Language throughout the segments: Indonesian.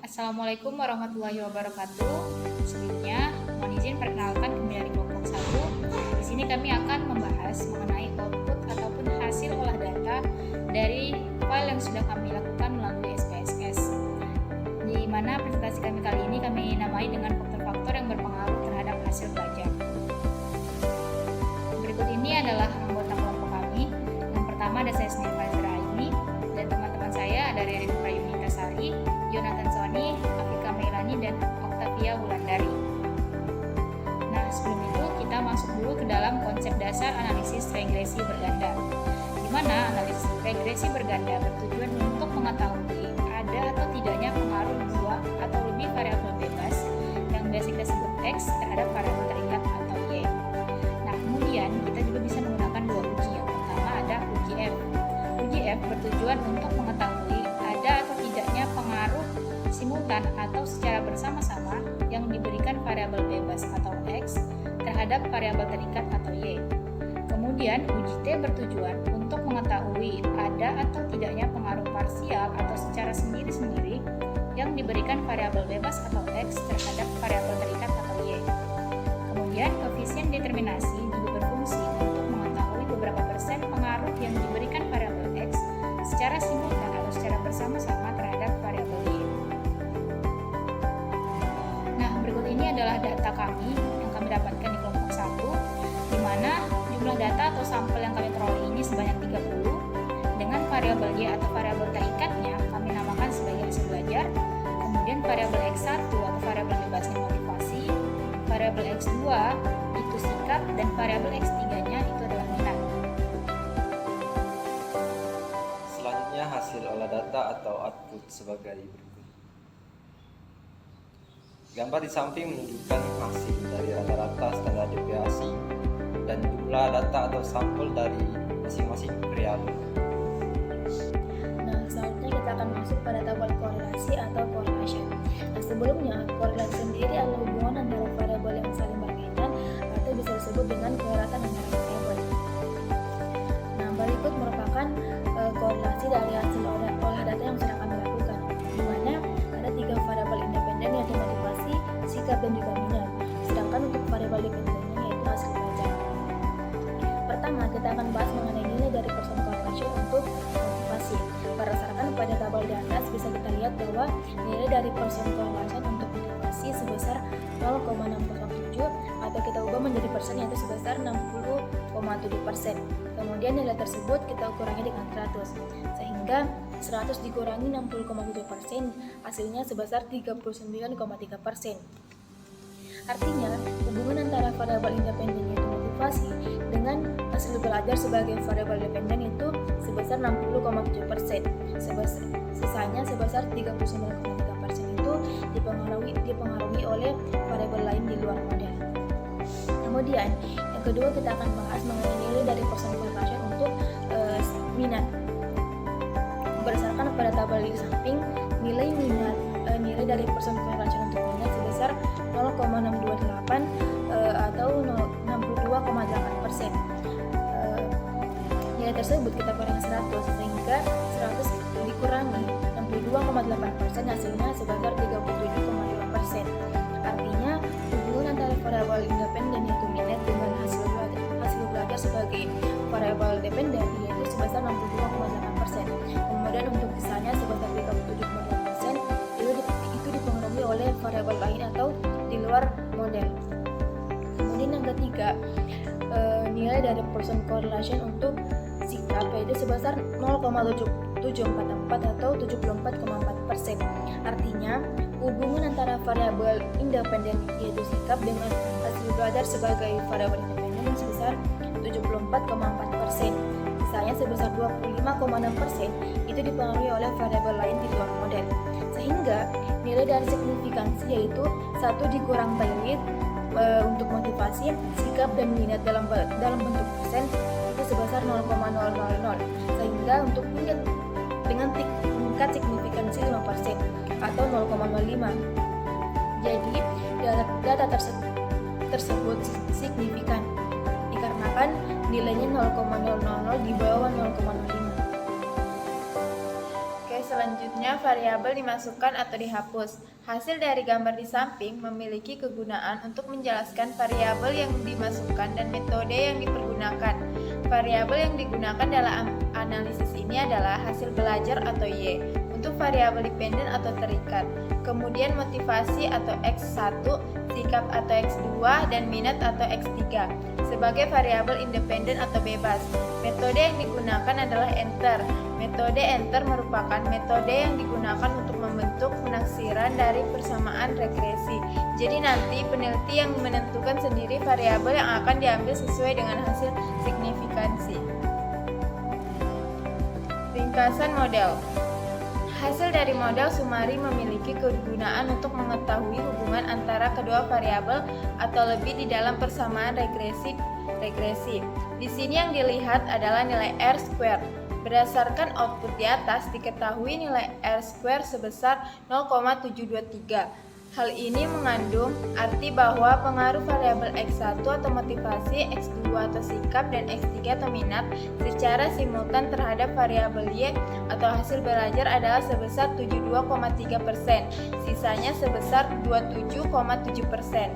Assalamualaikum warahmatullahi wabarakatuh. Sebelumnya, mohon izin perkenalkan kami dari kelompok 1. Di sini kami akan membahas mengenai output ataupun hasil olah data dari file yang sudah kami lakukan melalui SPSS. Di mana presentasi kami kali ini kami namai dengan faktor-faktor yang berpengaruh terhadap hasil belajar. Berikut ini adalah anggota kelompok kami. Yang pertama ada saya sendiri, Fazra Aini, dan teman-teman saya ada Ririn Prayunita Sari, Jonathan Sony, Afika Mailani, dan Octavia Wulandari. Nah, sebelum itu kita masuk dulu ke dalam konsep dasar analisis regresi berganda, di mana analisis regresi berganda bertujuan untuk mengetahui ada atau tidaknya pengaruh dua atau lebih variabel bebas yang biasa kita sebut X terhadap variabel terikat atau Y. Nah, kemudian kita juga bisa menggunakan dua uji. Yang pertama ada uji F. Uji F bertujuan untuk mengetahui ada atau tidaknya pengaruh simultan atau secara bersama-sama yang diberikan variabel bebas atau X terhadap variabel terikat atau Y. Kemudian uji T bertujuan untuk mengetahui ada atau tidaknya pengaruh parsial atau secara sendiri-sendiri yang diberikan variabel bebas atau X terhadap variabel terikat atau Y. Kemudian koefisien determinasi juga berfungsi untuk mengetahui beberapa persen pengaruh yang diberikan variabel X secara simultan atau secara bersama-sama terhadap variabel Y. Nah, berikut ini adalah data kami yang kami dapatkan di kelompok 1, di mana jumlah data atau sampel yang kami peroleh ini sebanyak 30, dengan variabel Y atau variabel terikatnya kami namakan sebagai hasil belajar, kemudian variabel X1 atau variabel bebasnya motivasi, variabel X2 itu sikap, dan variabel X3-nya itu adalah minat. Selanjutnya hasil olah data atau output sebagai berikut. Gambar di samping menunjukkan hasil dari rata-rata standar deviasi dan jumlah data atau sampel dari masing-masing variabel. Nah, selanjutnya kita akan masuk pada tabel korelasi atau correlation. Nah, sebelumnya korelasi sendiri adalah hubungan antara variabel yang saling berkaitan atau bisa disebut dengan keeratan antara variabel. Nah, berikut merupakan korelasi dari hasil olah data yang sudah kami lakukan, di mana ada 3 variabel independen yaitu motivasi, sikap, dan juga minat. Sedangkan untuk variabel dependennya yaitu hasil belajar. Pertama, kita akan bahas mengenai nilai dari person correlation untuk motivasi. Berdasarkan pada tabel di atas bisa kita lihat bahwa nilai dari person correlation untuk motivasi sebesar 0,607 atau kita ubah menjadi persen yaitu sebesar 60,7%. Kemudian nilai tersebut kita kurangi dengan 100, sehingga 100 dikurangi 60,7% hasilnya sebesar 39,3%. Artinya, hubungan antara variabel independen yaitu motivasi dengan hasil belajar sebagai variabel dependen itu sebesar 60,7%. Sisanya sebesar 39,3% itu dipengaruhi oleh variabel lain di luar model. Kemudian, yang kedua kita akan bahas mengenai nilai dari person correlation untuk minat. Berdasarkan pada tabel di samping, nilai dari person correlation untuk minat sebesar 0,628 atau 62,8%. Nilai tersebut kita kurangi 100, sehingga 100 dikurangi 62,8% hasilnya sebesar 37,5%. Artinya hubungan antara variabel independen yaitu minat dengan hasil belajar sebagai variabel dependen yaitu sebesar 62,8%. Kemudian untuk sisanya sebesar 37,2% itu dipengaruhi oleh variabel lain atau di luar model. Kemudian yang ketiga, nilai dari person correlation untuk sikap yaitu sebesar 0,744 atau 74,4%. Artinya hubungan antara variabel independen yaitu sikap dengan hasil belajar sebagai variabel independen sebesar 74,4%. Sisanya sebesar 25,6% itu dipengaruhi oleh variabel lain di luar model. Sehingga nilai dari signifikansi yaitu 1 dikurang Tailwitt untuk motivasi, sikap, dan minat dalam bentuk persen itu sebesar 0,000. Sehingga untuk minat dengan tingkat signifikansi 5% atau 0,05. Jadi data tersebut signifikan dikarenakan nilainya 0,000 di bawah 0,05. Oke, selanjutnya Selanjutnya, variabel dimasukkan atau dihapus. Hasil dari gambar di samping memiliki kegunaan untuk menjelaskan variabel yang dimasukkan dan metode yang dipergunakan. Variabel yang digunakan dalam analisis ini adalah hasil belajar atau Y, untuk variabel dependen atau terikat, kemudian motivasi atau X1, sikap atau X2, dan minat atau X3. Sebagai variabel independen atau bebas, metode yang digunakan adalah enter. Metode enter merupakan metode yang digunakan untuk membentuk penaksiran dari persamaan regresi. Jadi nanti peneliti yang menentukan sendiri variabel yang akan diambil sesuai dengan hasil signifikansi. Ringkasan model. Hasil dari model sumari memiliki kegunaan untuk mengetahui hubungan antara kedua variabel atau lebih di dalam persamaan regresi. Di sini yang dilihat adalah nilai R square. Berdasarkan output di atas diketahui nilai R square sebesar 0,723. Hal ini mengandung arti bahwa pengaruh variabel X1 atau motivasi, X2 atau sikap, dan X3 atau minat secara simultan terhadap variabel Y atau hasil belajar adalah sebesar 72,3%, sisanya sebesar 27,7%.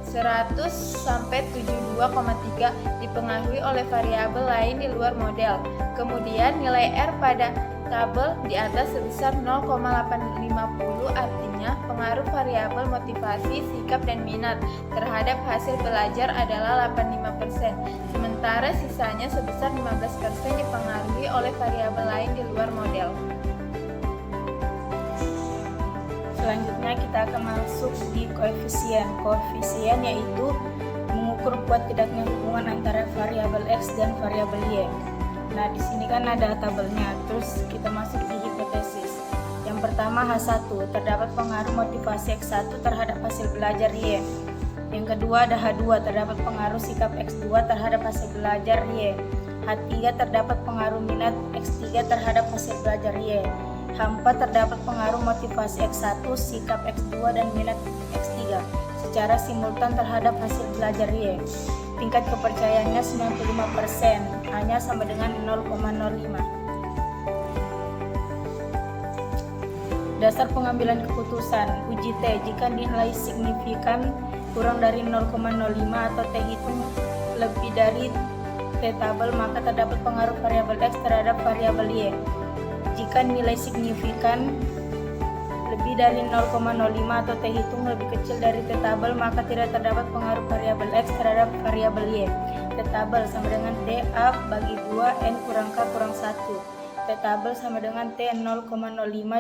100 sampai 72,3 dipengaruhi oleh variabel lain di luar model. Kemudian nilai R pada tabel di atas sebesar 0,850, artinya pengaruh variabel motivasi, sikap, dan minat terhadap hasil belajar adalah 85%, sementara sisanya sebesar 15% dipengaruhi oleh variabel lain di luar model. Selanjutnya kita akan masuk di koefisien. Koefisien yaitu mengukur kuat tidaknya hubungan antara variabel X dan variabel Y. Nah, di sini kan ada tabelnya. Terus kita masuk di hipotesis. Yang pertama H1, terdapat pengaruh motivasi X1 terhadap hasil belajar Y. Yang kedua ada H2, terdapat pengaruh sikap X2 terhadap hasil belajar Y. H3, terdapat pengaruh minat X3 terhadap hasil belajar Y. H4, terdapat pengaruh motivasi X1, sikap X2, dan minat X3 secara simultan terhadap hasil belajar Y. Tingkat kepercayaannya 95%, hanya sama dengan 0,05. Dasar pengambilan keputusan, uji T. Jika nilai signifikan kurang dari 0,05 atau T hitung lebih dari T tabel, maka terdapat pengaruh variabel X terhadap variabel Y. Jika nilai signifikan lebih dari 0,05 atau T hitung lebih kecil dari T tabel, maka tidak terdapat pengaruh variabel X terhadap variabel Y. T tabel sama dengan T A bagi 2 N kurang K kurang 1. T tabel sama dengan T 0,05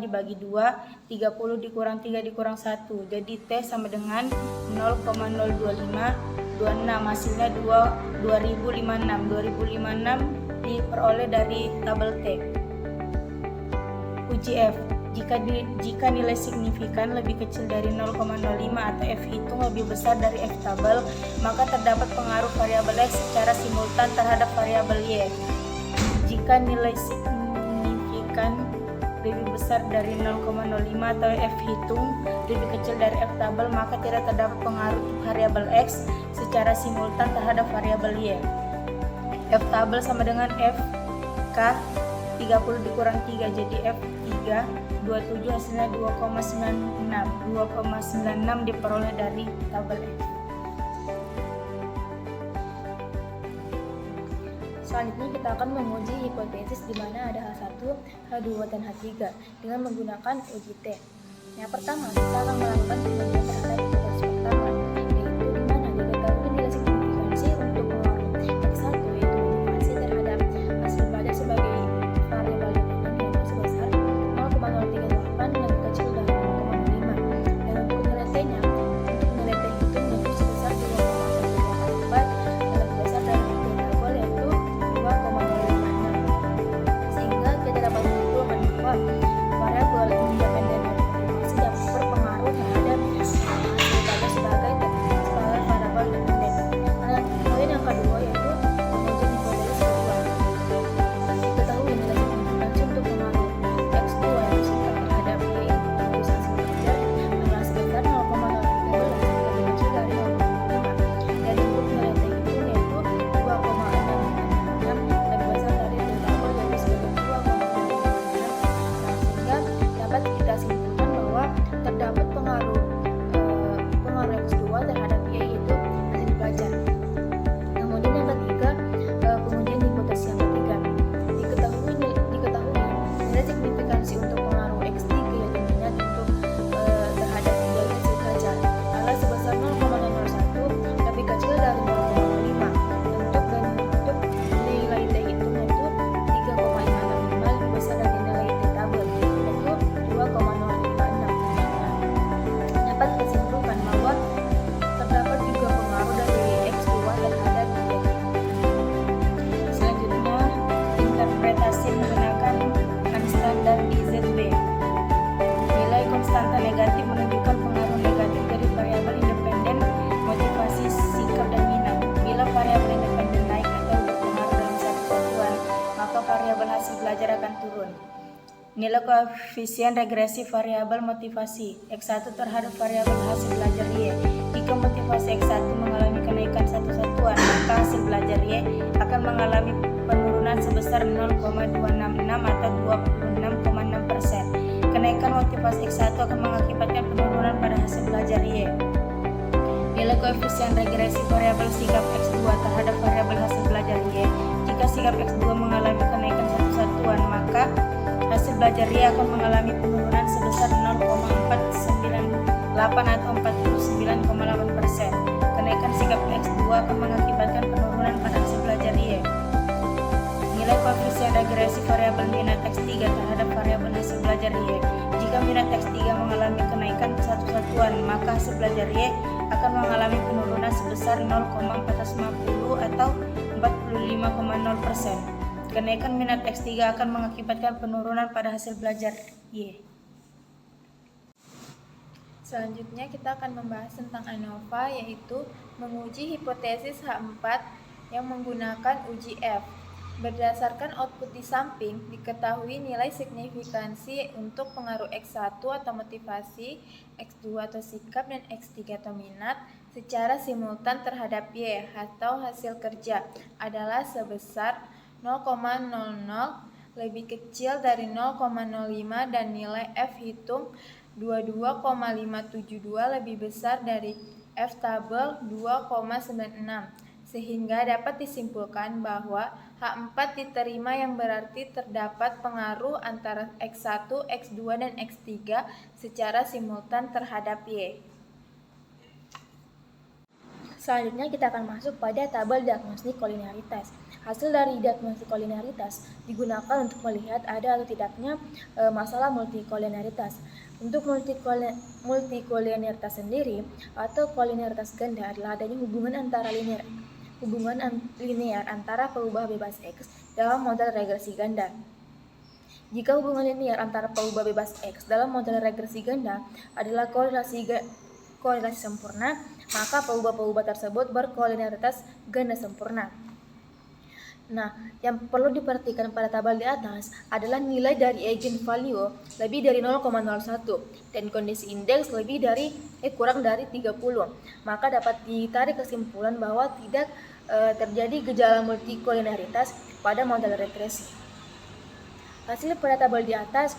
dibagi 2, 30 dikurang 3 dikurang 1. Jadi T sama dengan 0,02526, hasilnya 2056. 2056 diperoleh dari tabel T. Uji F. Jika nilai signifikan lebih kecil dari 0,05 atau F hitung lebih besar dari F tabel, maka terdapat pengaruh variabel X secara simultan terhadap variabel Y. Jika nilai signifikan lebih besar dari 0,05 atau F hitung lebih kecil dari F tabel, maka tidak terdapat pengaruh variabel X secara simultan terhadap variabel Y. F tabel sama dengan F K 30 dikurang 3, jadi F3 27, hasilnya 2,96. 2,96 diperoleh dari tabel F. Selanjutnya kita akan menguji hipotesis di mana ada H1, H2, dan H3 dengan menggunakan uji T. Yang pertama, kita akan melakukan pengujian terhadap hipotesis pertama, yaitu di mana diketahui nilai signifikansi untuk pengaruh X1 yaitu motivasi terhadap hasil belajar sebagai variabel dependen yaitu sebesar 0,038 lebih kecil dari 0,05. Dan untuk nilai T-nya, untuk nilai T hitung yaitu sebesar 2,124 dan lebih besar dari T tabel yaitu 2,056. Sehingga kita dapat menyimpulkan bahwa variabel independen dan motivasi dapat berpengaruh terhadap hasil negatif menunjukkan pengaruh negatif dari variabel independen motivasi, sikap, dan minat. Bila variabel independen naik atau berpengaruh dalam satu satuan, maka variabel hasil belajar akan turun. Nilai koefisien regresi variabel motivasi X1 terhadap variabel hasil belajar Y. Jika motivasi X1 mengalami kenaikan satu satuan, maka hasil belajar Y akan mengalami penurunan sebesar 0,266 atau 26,6%. Kenaikan motivasi X1 akan mengakibatkan penurunan pada hasil belajar Y. Nilai koefisien regresi variabel sikap X2 terhadap variabel hasil belajar Y. Jika sikap X2 mengalami kenaikan satu satuan, maka hasil belajar Y akan mengalami penurunan sebesar 0,498 atau 49,8%. Kenaikan sikap X2 akan mengakibatkan penurunan pada hasil belajar Y. Nilai koefisien regresi variabel minat X3 terhadap variabel hasil belajar Y. Jika minat X3 mengalami kenaikan satu satuan, maka hasil belajar Y akan mengalami penurunan sebesar 0,450 atau 45,0%. Kenaikan minat X3 akan mengakibatkan penurunan pada hasil belajar Y. Selanjutnya kita akan membahas tentang ANOVA, yaitu menguji hipotesis H4 yang menggunakan uji F. Berdasarkan output di samping, diketahui nilai signifikansi untuk pengaruh X1 atau motivasi, X2 atau sikap, dan X3 atau minat secara simultan terhadap Y atau hasil kerja adalah sebesar 0,00 lebih kecil dari 0,05 dan nilai F hitung 22,572 lebih besar dari F tabel 2,96, sehingga dapat disimpulkan bahwa H4 diterima yang berarti terdapat pengaruh antara X1, X2, dan X3 secara simultan terhadap Y. Selanjutnya kita akan masuk pada tabel diagnostik kolineritas. Hasil dari diagnostik kolineritas digunakan untuk melihat ada atau tidaknya masalah multikolineritas. Untuk multikolineritas sendiri atau kolineritas ganda adalah adanya hubungan linear antara peubah bebas X dalam model regresi ganda. Jika hubungan linear antara peubah bebas X dalam model regresi ganda adalah korelasi sempurna, maka peubah-peubah tersebut berkolineritas ganda sempurna. Nah, yang perlu diperhatikan pada tabel di atas adalah nilai dari eigenvalue lebih dari 0,01 dan kondisi indeks kurang dari 30. Maka dapat ditarik kesimpulan bahwa tidak terjadi gejala multikolineritas pada model regresi. Hasil pada tabel di atas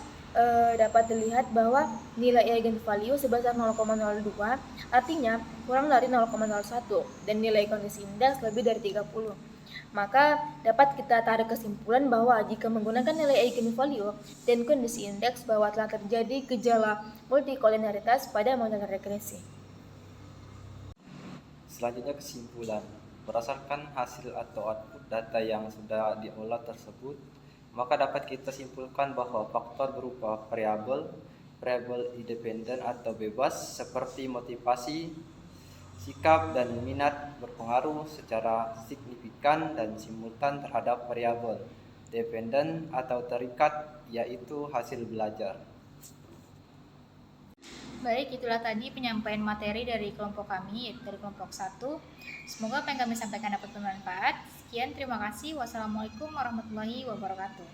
dapat dilihat bahwa nilai eigenvalue sebesar 0,02 artinya kurang dari 0,01 dan nilai kondisi indeks lebih dari 30. Maka dapat kita tarik kesimpulan bahwa jika menggunakan nilai eigenvalue dan kondisi indeks bahwa telah terjadi gejala multikolineritas pada model regresi. Selanjutnya kesimpulan. Berdasarkan hasil atau output data yang sudah diolah tersebut, maka dapat kita simpulkan bahwa faktor berupa variabel independen atau bebas seperti motivasi, sikap, dan minat berpengaruh secara signifikan dan simultan terhadap variabel dependen atau terikat, yaitu hasil belajar. Baik, itulah tadi penyampaian materi dari kelompok kami, yaitu dari kelompok 1. Semoga apa yang kami sampaikan dapat bermanfaat. Sekian, terima kasih. Wassalamualaikum warahmatullahi wabarakatuh.